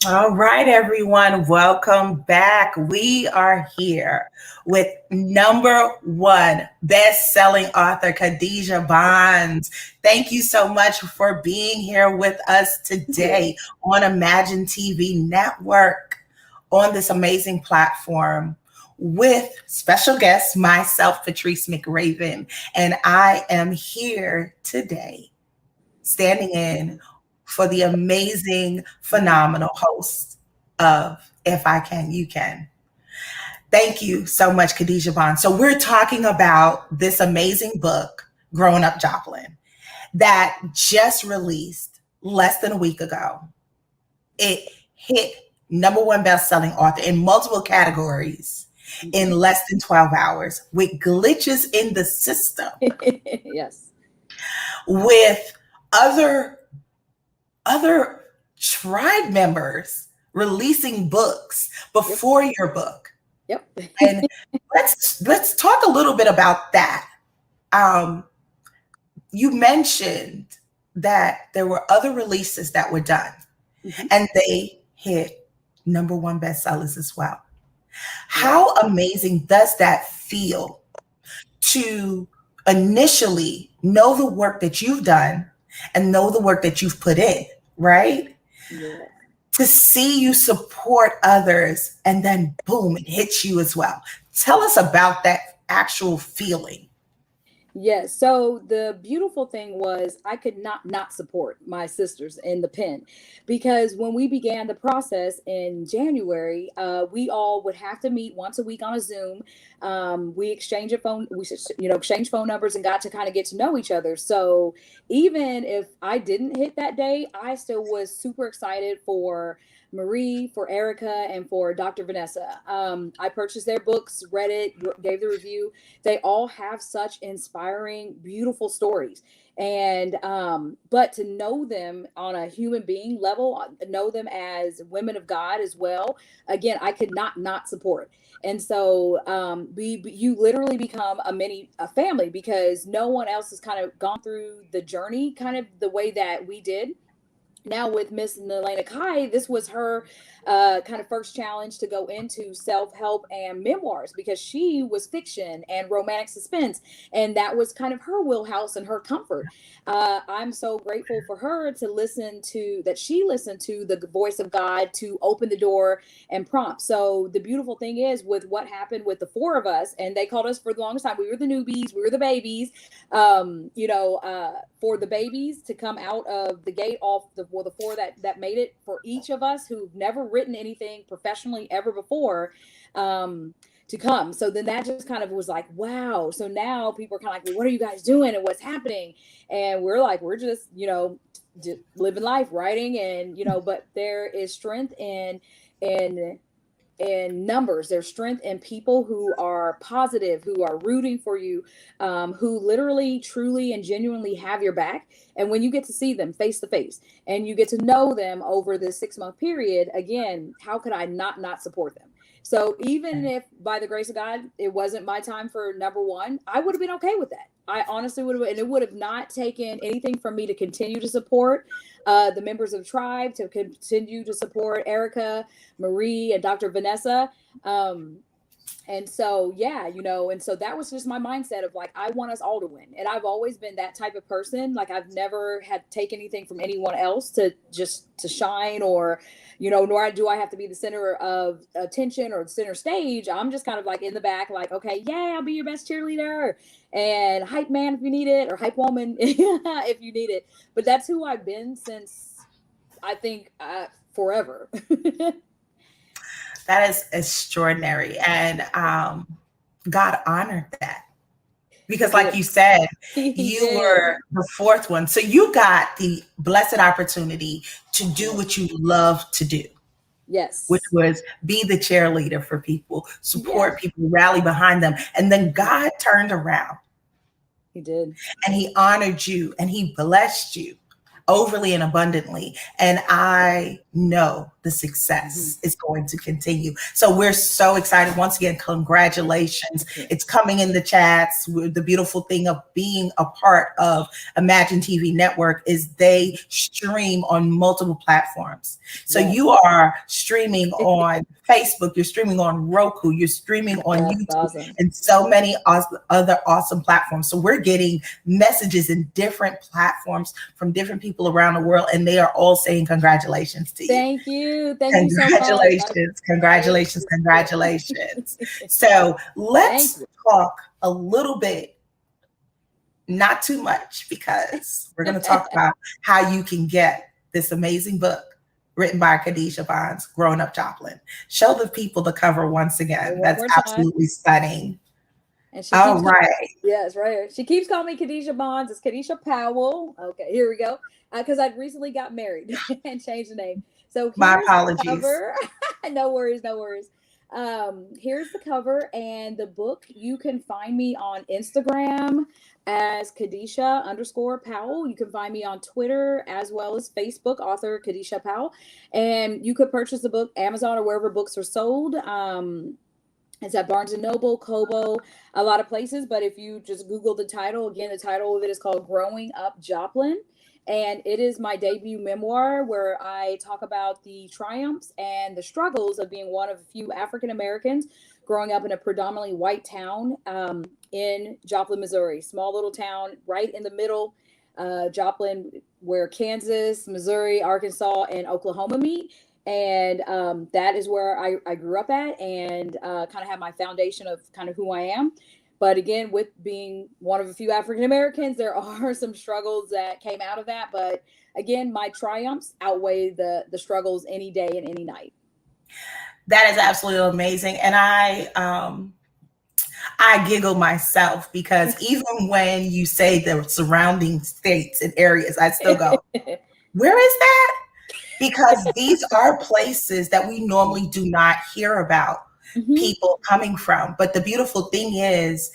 All right, everyone, welcome back. We are here with number one best-selling author, Kadesha Bonds. Thank you so much for being here with us today on Imagine TV Network on this amazing platform with special guest, myself, Patrice McRaven, and I am here today standing in for the amazing, phenomenal host of If I Can, You Can. Thank you so much, Kadesha Bond. So we're talking about this amazing book, Growing Up Joplin, that just released less than a week ago. It hit number one best-selling author in multiple categories in less than 12 hours with glitches in the system. Yes. With other tribe members releasing books before your book. Yep. And let's talk a little bit about that. You mentioned that there were other releases that were done, and they hit number one bestsellers as well. How amazing does that feel to initially know the work that you've done and know the work that you've put in, right? Yeah. To see you support others and then boom, it hits you as well. Tell us about that actual feeling. Yes. So the beautiful thing was I could not support my sisters in the pen, because when we began the process in January, we all would have to meet once a week on a Zoom. We exchanged exchanged phone numbers and got to kind of get to know each other. So even if I didn't hit that day, I still was super excited for Marie, for Erica, and for Dr. Vanessa. I purchased their books, read it, gave the review. They all have such inspiring, beautiful stories. And but to know them on a human being level, know them as women of God as well, again, I could not support. And so you literally become a family, because no one else has kind of gone through the journey kind of the way that we did. now with Miss Nelena Kai, this was her kind of first challenge to go into self-help and memoirs, because she was fiction and romantic suspense, and that was kind of her wheelhouse and her comfort. I'm so grateful for her to listen to that. She listened to the voice of God to open the door and prompt. So the beautiful thing is, with what happened with the four of us, and they called us for the longest time, we were the newbies, we were the babies. For the babies to come out of the gate, off the four that made it, for each of us who've never written anything professionally ever before, to come. So then that just kind of was like, wow. So now people are kind of like, well, what are you guys doing and what's happening? And we're like, we're just living life, writing, and but there is strength in numbers. There's strength in people who are positive, who are rooting for you, who literally, truly, and genuinely have your back. And when you get to see them face to face, and you get to know them over this 6-month period, again, how could I not support them? So even if, by the grace of God, it wasn't my time for number one, I would have been okay with that. I honestly would have, and it would have not taken anything from me to continue to support the members of Tribe, to continue to support Erica, Marie, and Dr. Vanessa. And so, yeah, and so that was just my mindset of like, I want us all to win. And I've always been that type of person. Like, I've never had to take anything from anyone else to shine, or, nor do I have to be the center of attention or the center stage. I'm just kind of like in the back, like, okay, yeah, I'll be your best cheerleader and hype man if you need it, or hype woman if you need it. But that's who I've been since, I think, forever. That is extraordinary. And God honored that. Because like you said, you were the fourth one. So you got the blessed opportunity to do what you love to do. Yes. Which was be the cheerleader for people, support people, rally behind them. And then God turned around. He did. And he honored you and he blessed you overly and abundantly. And I know the success is going to continue. So we're so excited. Once again, congratulations. It's coming in the chats. The beautiful thing of being a part of Imagine TV Network is they stream on multiple platforms. So you are streaming on Facebook, you're streaming on Roku, you're streaming on YouTube, and so many other awesome platforms. So we're getting messages in different platforms from different people around the world, and they are all saying congratulations to you. Thank you. Thank you so much. Congratulations. So let's talk a little bit, not too much, because we're going to talk about how you can get this amazing book written by Kadesha Powell, Growing Up Joplin. Show the people the cover once again. That's absolutely stunning. And she all right. Yes, right here. She keeps calling me Kadesha Powell. It's Kadesha Powell. Okay, here we go. Because I recently got married and changed the name. So my apologies. Cover. No worries. Here's the cover and the book. You can find me on Instagram as Kadesha_Powell. You can find me on Twitter as well as Facebook, author Kadesha Powell. And you could purchase the book Amazon or wherever books are sold. It's at Barnes & Noble, Kobo, a lot of places. But if you just Google the title, again, the title of it is called Growing Up Joplin. And it is my debut memoir where I talk about the triumphs and the struggles of being one of a few African Americans growing up in a predominantly white town in Joplin, Missouri. Small little town right in the middle, Joplin, where Kansas, Missouri, Arkansas, and Oklahoma meet. And that is where I grew up at, and kind of have my foundation of kind of who I am. But again, with being one of a few African Americans, there are some struggles that came out of that. But again, my triumphs outweigh the struggles any day and any night. That is absolutely amazing. And I giggle myself, because even when you say the surrounding states and areas, I still go, where is that? Because these are places that we normally do not hear about people coming from. But the beautiful thing is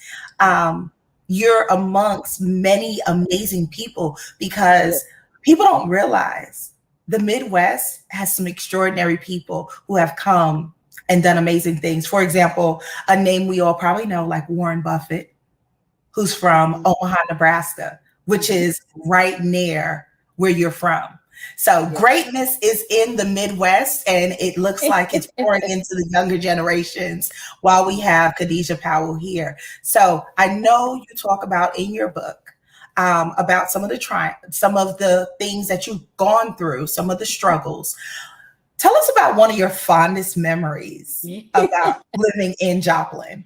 you're amongst many amazing people, because people don't realize the Midwest has some extraordinary people who have come and done amazing things. For example, a name we all probably know, like Warren Buffett, who's from Omaha, Nebraska, which is right near where you're from. So Yeah. greatness is in the Midwest, and it looks like it's pouring into the younger generations while we have Kadesha Powell here. So I know you talk about in your book about some of the things that you've gone through, some of the struggles. Tell us about one of your fondest memories about living in Joplin.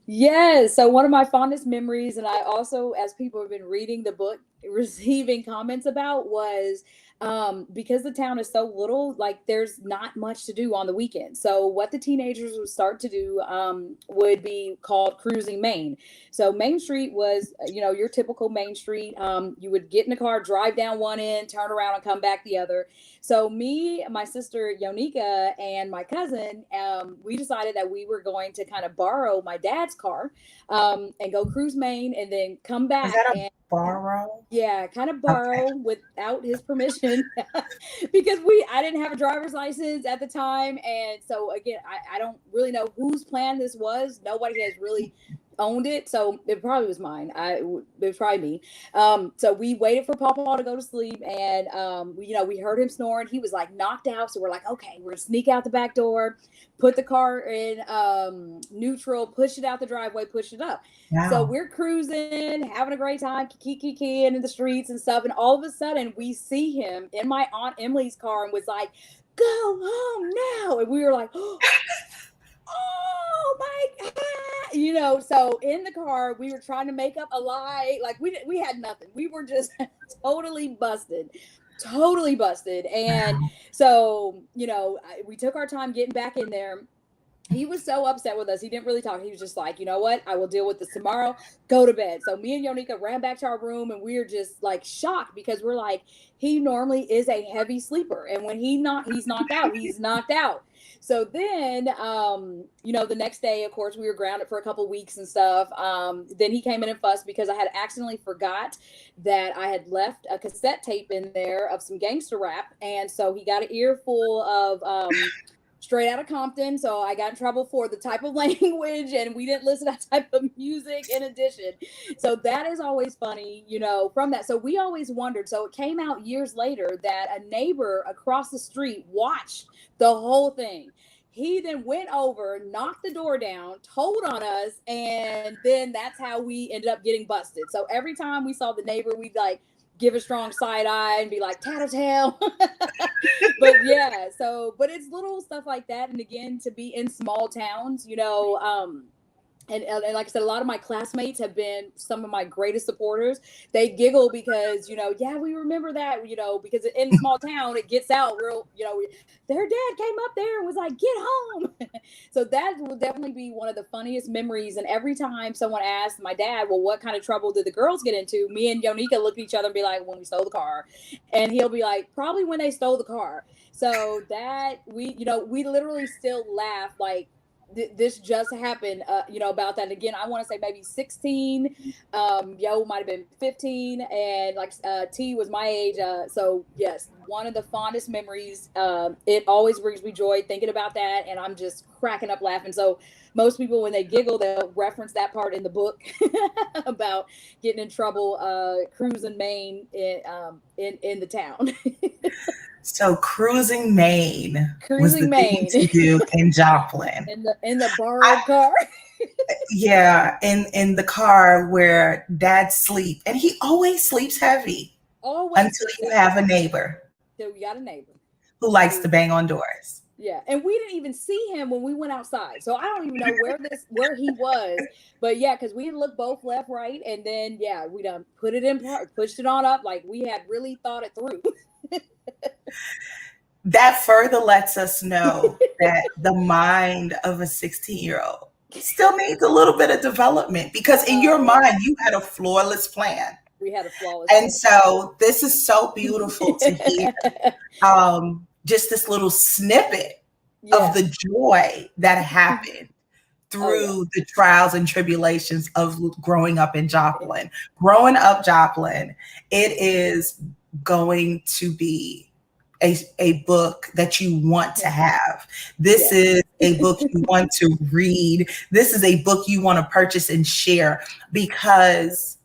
Yes. So one of my fondest memories, and I also, as people have been reading the book, receiving comments about was because the town is so little, like there's not much to do on the weekend. So what the teenagers would start to do would be called cruising Main. So Main Street was, your typical Main Street. You would get in a car, drive down one end, turn around, and come back the other. So me, my sister Yonika, and my cousin, we decided that we were going to kind of borrow my dad's car and go cruise Maine and then come Is back that a and borrow? yeah, kind of Okay. borrow without his permission because I didn't have a driver's license at the time. And so again, I don't really know whose plan this was. Nobody has really owned it. So it probably was mine. It was probably me. So we waited for Papa to go to sleep and we heard him snoring. He was like knocked out. So we're like, okay, we're gonna sneak out the back door, put the car in neutral, push it out the driveway, push it up. So Wow. we're cruising, having a great time, kiki in the streets and stuff. And all of a sudden, we see him in my Aunt Emily's car and was like, "Go home now!" And we were like, "Oh my god!" So in the car, we were trying to make up a lie. Like we had nothing. We were just totally busted. Totally busted. And Wow. so, we took our time getting back in there. He was so upset with us. He didn't really talk. He was just like, you know what? I will deal with this tomorrow. Go to bed. So me and Yonika ran back to our room and we were just like shocked because we're like, he normally is a heavy sleeper. And when he's knocked out, he's knocked out. So then, the next day, of course, we were grounded for a couple weeks and stuff. Then he came in and fussed because I had accidentally forgot that I had left a cassette tape in there of some gangster rap. And so he got an earful of, Straight out of Compton. So I got in trouble for the type of language and we didn't listen to that type of music in addition. So that is always funny, from that. So we always wondered. So it came out years later that a neighbor across the street watched the whole thing. He then went over, knocked the door down, told on us, and then that's how we ended up getting busted. So every time we saw the neighbor, we'd like give a strong side eye and be like tattletale. But yeah, but it's little stuff like that. And again, to be in small towns, and like I said, a lot of my classmates have been some of my greatest supporters. They giggle because, yeah, we remember that, because in small town, it gets out real, their dad came up there and was like, get home. So that will definitely be one of the funniest memories. And every time someone asks my dad, well, what kind of trouble did the girls get into? Me and Yonika look at each other and be like, when we stole the car. And he'll be like, probably when they stole the car. So that we literally still laugh like, this just happened, about that. And again, I want to say maybe 16. Yo might have been 15, and like T was my age. So yes, one of the fondest memories. It always brings me joy thinking about that, and I'm just cracking up laughing. So most people, when they giggle, they'll reference that part in the book about getting in trouble cruising Maine in the town. So cruising Maine was the Cruising thing Maine to do in Joplin. in the borrowed car. Yeah, in the car where dad sleep, and he always sleeps heavy Always until sleeps you heavy. have a neighbor So we got a neighbor who likes who, to bang on doors. yeah, and we didn't even see him when we went outside. So I don't even know where he was, but yeah, because we looked both left, right, and then yeah, we done put it in park, pushed it on up, like we had really thought it through. That further lets us know that the mind of a 16-year-old still needs a little bit of development, because in your Oh, mind you had a flawless plan. we had a flawless And plan. so this is so beautiful to hear, just this little snippet of Yeah. the joy that happened Oh yeah. through the trials and tribulations of growing up in Joplin. Growing up Joplin, it is going to be a book that you want to have. This Yeah. is a book you want to read. This is a book you want to purchase and share, because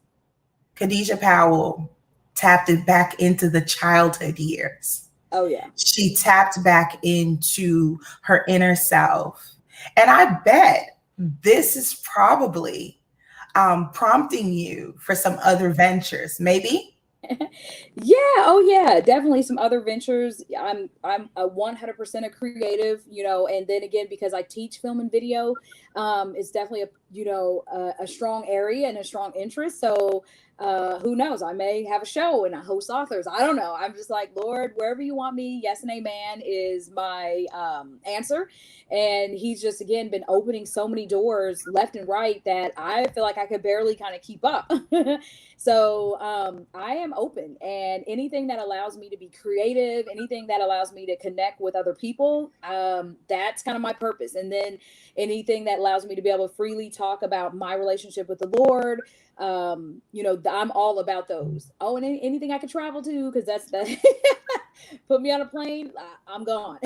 Kadesha Powell tapped it back into the childhood years. Oh, yeah. She tapped back into her inner self. And I bet this is probably prompting you for some other ventures, maybe? Yeah, oh yeah, definitely some other ventures. I'm a 100% a creative, and then again because I teach film and video, it's definitely a strong area and a strong interest. So who knows? I may have a show and I host authors. I don't know. I'm just like, Lord, wherever you want me, yes and amen is my answer. And he's just again been opening so many doors left and right that I feel like I could barely kind of keep up. So I am open, and anything that allows me to be creative, anything that allows me to connect with other people, that's kind of my purpose. And then anything that allows me to be able to freely talk about my relationship with the Lord, I'm all about those. Oh, and anything I could travel to, because that's that. Put me on a plane, I'm gone.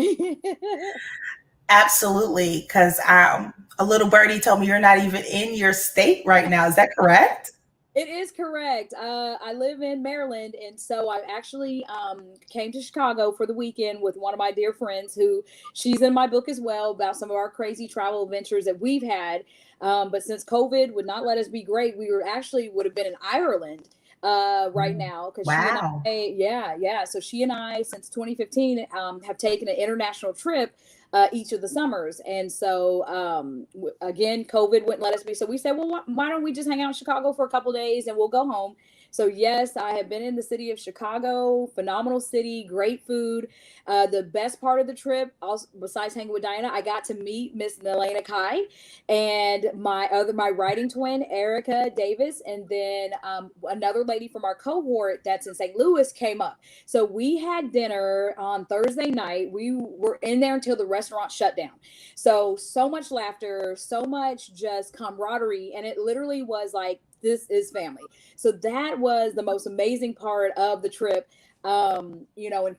Absolutely, because a little birdie told me you're not even in your state right now. Is that correct? It is correct. I live in Maryland, and so I actually came to Chicago for the weekend with one of my dear friends who she's in my book as well about some of our crazy travel adventures that we've had. But since COVID would not let us be great, we would have been in Ireland right now because she and Wow. yeah. So she and I, since 2015, have taken an international trip each of the summers. And so, again, COVID wouldn't let us be. So we said, well, why don't we just hang out in Chicago for a couple days and we'll go home. So yes, I have been in the city of Chicago, phenomenal city, great food. The best part of the trip, also, besides hanging with Diana, I got to meet Miss Nelena Kai and my writing twin, Erica Davis. And then another lady from our cohort that's in St. Louis came up. So we had dinner on Thursday night. We were in there until the restaurant shut down. So much laughter, so much just camaraderie. And it literally was like, this is family. So that was the most amazing part of the trip. And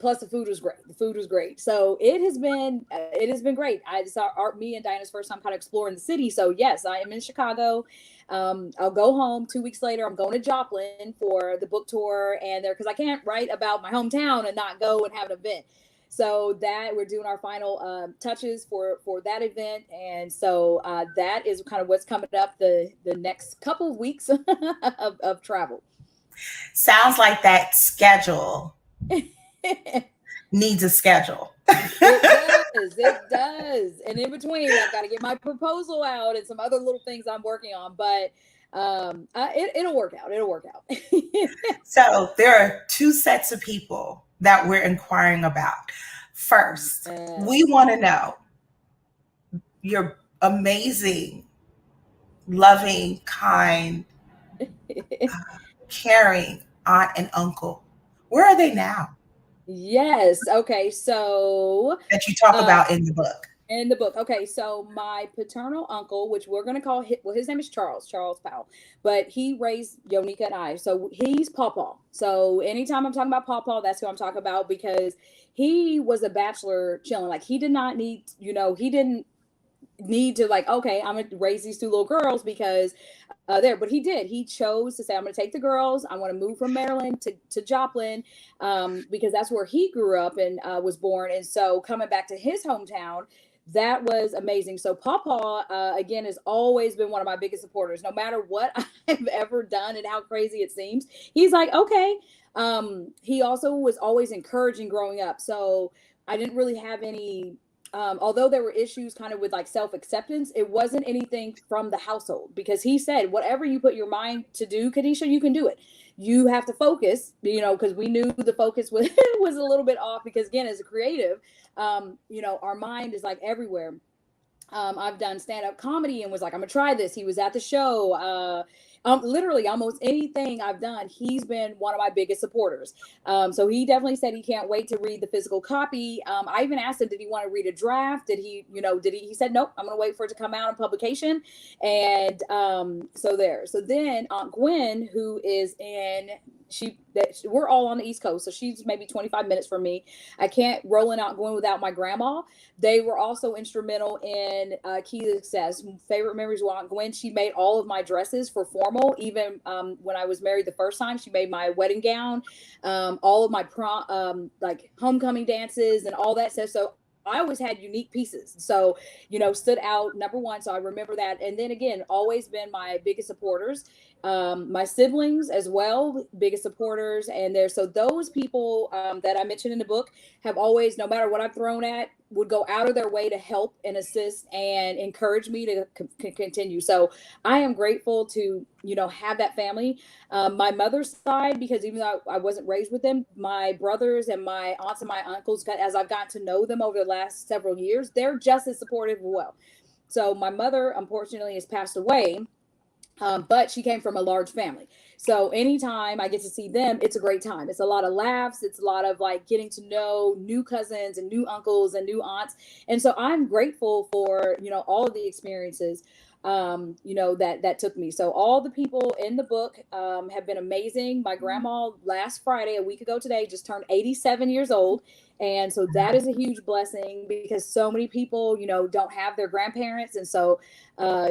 plus the food was great. The food was great. So it has been great. I saw me and Diana's first time kind of exploring the city. So yes, I am in Chicago. I'll go home 2 weeks later. I'm going to Joplin for the book tour, and because I can't write about my hometown and not go and have an event. So that we're doing our final touches for that event, and so that is kind of what's coming up the next couple of weeks of travel. Sounds like that schedule needs a schedle. It does. And in between, I've got to get my proposal out and some other little things I'm working on, but it'll work out. It'll work out. So there are two sets of people that we're inquiring about. First, we want to know your amazing, loving, kind, caring aunt and uncle. Where are they now? Yes. Okay. So That you talk about in the book. In the book. Okay. So my paternal uncle, which we're going to call his name is Charles Powell, but he raised Yonika and I. So he's Pawpaw. So anytime I'm talking about Pawpaw, that's who I'm talking about, because he was a bachelor chilling. Like he did not need, he didn't need to like, okay, I'm going to raise these two little girls because but he did. He chose to say, I'm going to take the girls. I want to move from Maryland to Joplin because that's where he grew up and was born. And so coming back to his hometown, that was amazing. So Pawpaw, again, has always been one of my biggest supporters. No matter what I've ever done and how crazy it seems, he's like, okay. He also was always encouraging growing up. So I didn't really have any although there were issues kind of with like self-acceptance, it wasn't anything from the household, because he said, whatever you put your mind to do, Kadesha, you can do it. You have to focus, because we knew the focus was, was a little bit off, because again, as a creative, our mind is like everywhere. I've done stand-up comedy and was like, I'm gonna try this. He was at the show. Literally almost anything I've done, he's been one of my biggest supporters. So he definitely said he can't wait to read the physical copy. I even asked him, did he want to read a draft? He said, nope, I'm going to wait for it to come out in publication. And so then Aunt Gwen, who is we're all on the East Coast, so she's maybe 25 minutes from me. I can't roll in Aunt Gwen without my grandma. They were also instrumental in key to success. Favorite memories with Aunt Gwen. She made all of my dresses for formal normal. Even when I was married the first time, she made my wedding gown, all of my prom, like homecoming dances and all that stuff. So I always had unique pieces. So, stood out number one. So I remember that. And then again, always been my biggest supporters. My siblings as well, biggest supporters. And so those people that I mentioned in the book have always, no matter what I've thrown at, would go out of their way to help and assist and encourage me to continue. So I am grateful to, have that family. My mother's side, because even though I wasn't raised with them, my brothers and my aunts and my uncles, as I've gotten to know them over the last several years, they're just as supportive as well. So my mother, unfortunately, has passed away. But she came from a large family. So anytime I get to see them, it's a great time. It's a lot of laughs. It's a lot of like getting to know new cousins and new uncles and new aunts. And so I'm grateful for, all of the experiences, that took me. So all the people in the book have been amazing. My grandma last Friday, a week ago today, just turned 87 years old. And so that is a huge blessing because so many people, don't have their grandparents. And so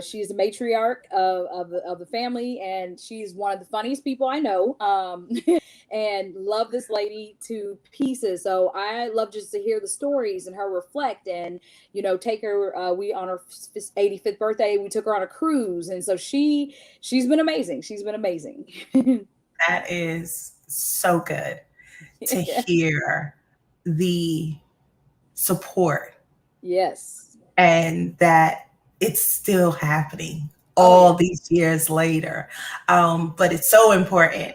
she's the matriarch of the family, and she's one of the funniest people I know, and love this lady to pieces. So I love just to hear the stories and her reflect and, take her, we on her 85th birthday, we took her on a cruise. And so she's been amazing. She's been amazing. That is so good to hear the support. Yes. And that it's still happening all these years later. But it's so important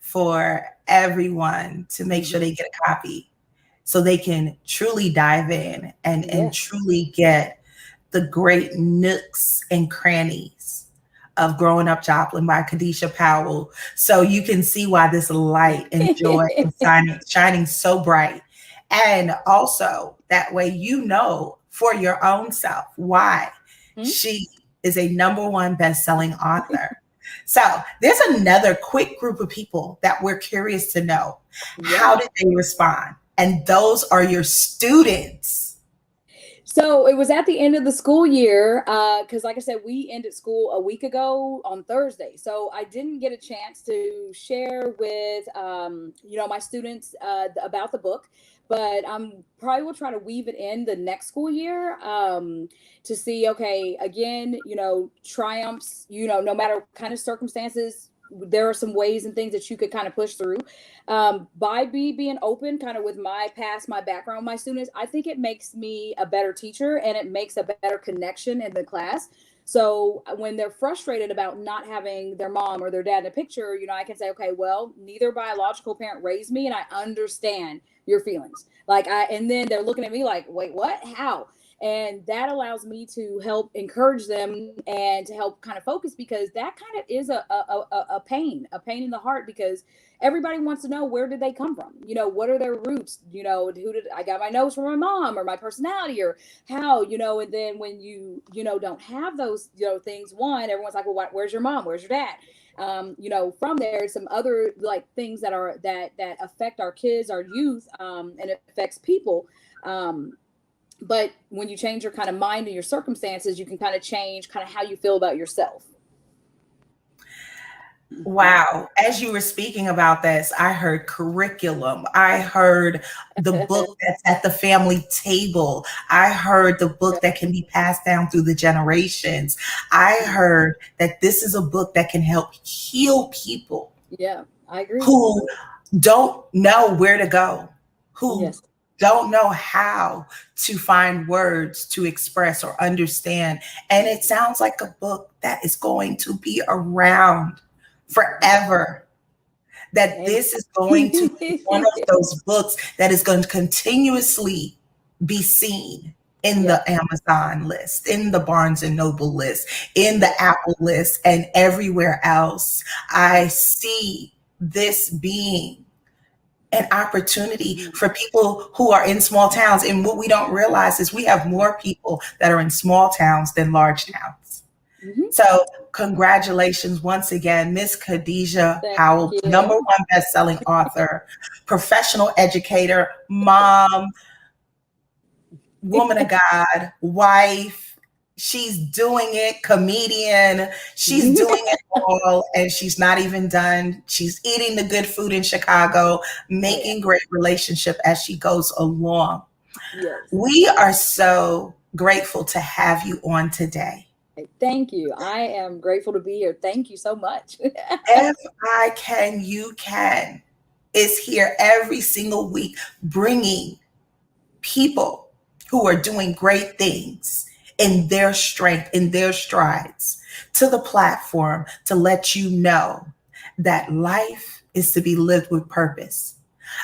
for everyone to make sure they get a copy so they can truly dive in and truly get the great nooks and crannies of Growing Up Joplin by Kadesha Powell. So you can see why this light and joy is shining so bright. And also that way, for your own self why she is a #1 best-selling author. So there's another quick group of people that we're curious to know. How did they respond? And those are your students. So it was at the end of the school year, because like I said, we ended school a week ago on Thursday. So I didn't get a chance to share with, my students about the book, but I'm probably will try to weave it in the next school year to see, okay, again, triumphs, no matter kind of circumstances, there are some ways and things that you could kind of push through by being open kind of with my past, my background, my students. I think it makes me a better teacher and it makes a better connection in the class. So when they're frustrated about not having their mom or their dad in the picture, I can say, okay, well, neither biological parent raised me and I understand your feelings. And then they're looking at me like, wait, what? How? And that allows me to help encourage them and to help kind of focus, because that kind of is a pain in the heart, because everybody wants to know, where did they come from? What are their roots? Who did I got my nose from my mom or my personality or how, and then when you don't have those, things, everyone's like, well, where's your mom? Where's your dad? From there, some other like things that affect our kids, our youth, and it affects people. But when you change your kind of mind and your circumstances, you can kind of change kind of how you feel about yourself. Wow. As you were speaking about this, I heard curriculum. I heard the book that's at the family table. I heard the book that can be passed down through the generations. I heard that this is a book that can help heal people. Yeah, I agree. Who don't know where to go, who don't know how to find words to express or understand. And it sounds like a book that is going to be around forever. That this is going to be one of those books that is going to continuously be seen in the Amazon list, in the Barnes and Noble list, in the Apple list, and everywhere else. I see this being an opportunity for people who are in small towns. And what we don't realize is we have more people that are in small towns than large towns. So congratulations once again, Miss Kadesha Powell, #1 best-selling author, professional educator, mom, woman of God, wife, She's doing it, comedian. She's doing it all, and she's not even done. She's eating the good food in Chicago, Oh yeah. making great relationship as she goes along. Yes. We are so grateful to have you on today. Thank you. I am grateful to be here. Thank you so much. If I Can, You Can is here every single week, bringing people who are doing great things in their strength, in their strides, to the platform to let you know that life is to be lived with purpose.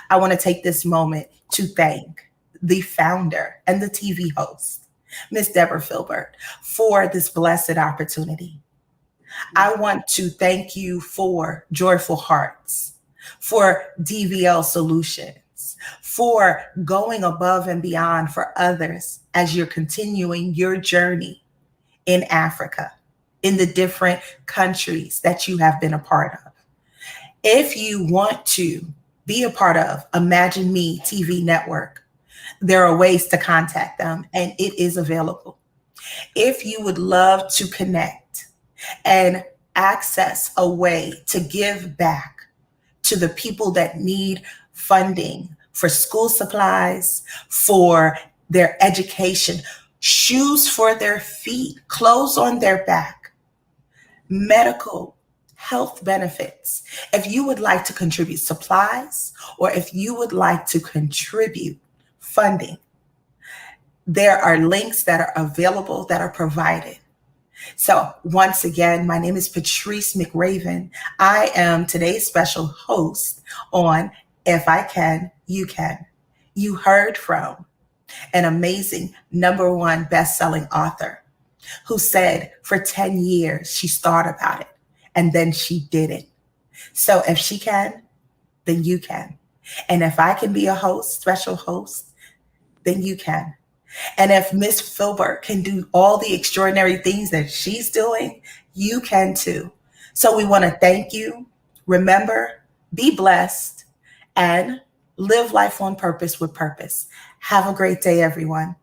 I want to take this moment to thank the founder and the TV host, Miss Debra Philbert, for this blessed opportunity. I want to thank you for Joyful Hearts, for DVL Solutions, for going above and beyond for others as you're continuing your journey in Africa, in the different countries that you have been a part of. If you want to be a part of Imagine Me TV network, there are ways to contact them and it is available. If you would love to connect and access a way to give back to the people that need funding for school supplies, for their education, shoes for their feet, clothes on their back, medical health benefits. If you would like to contribute supplies or if you would like to contribute funding, there are links that are available that are provided. So, once again, my name is Patrice McRaven. I am today's special host on If I Can, You Can. You heard from an amazing #1 best-selling author who said for 10 years she's thought about it and then she did it. So, if she can, then you can. And if I can be a host, special host, then you can. And if Miss Philbert can do all the extraordinary things that she's doing, you can too. So we want to thank you. Remember, be blessed and live life on purpose with purpose. Have a great day, everyone.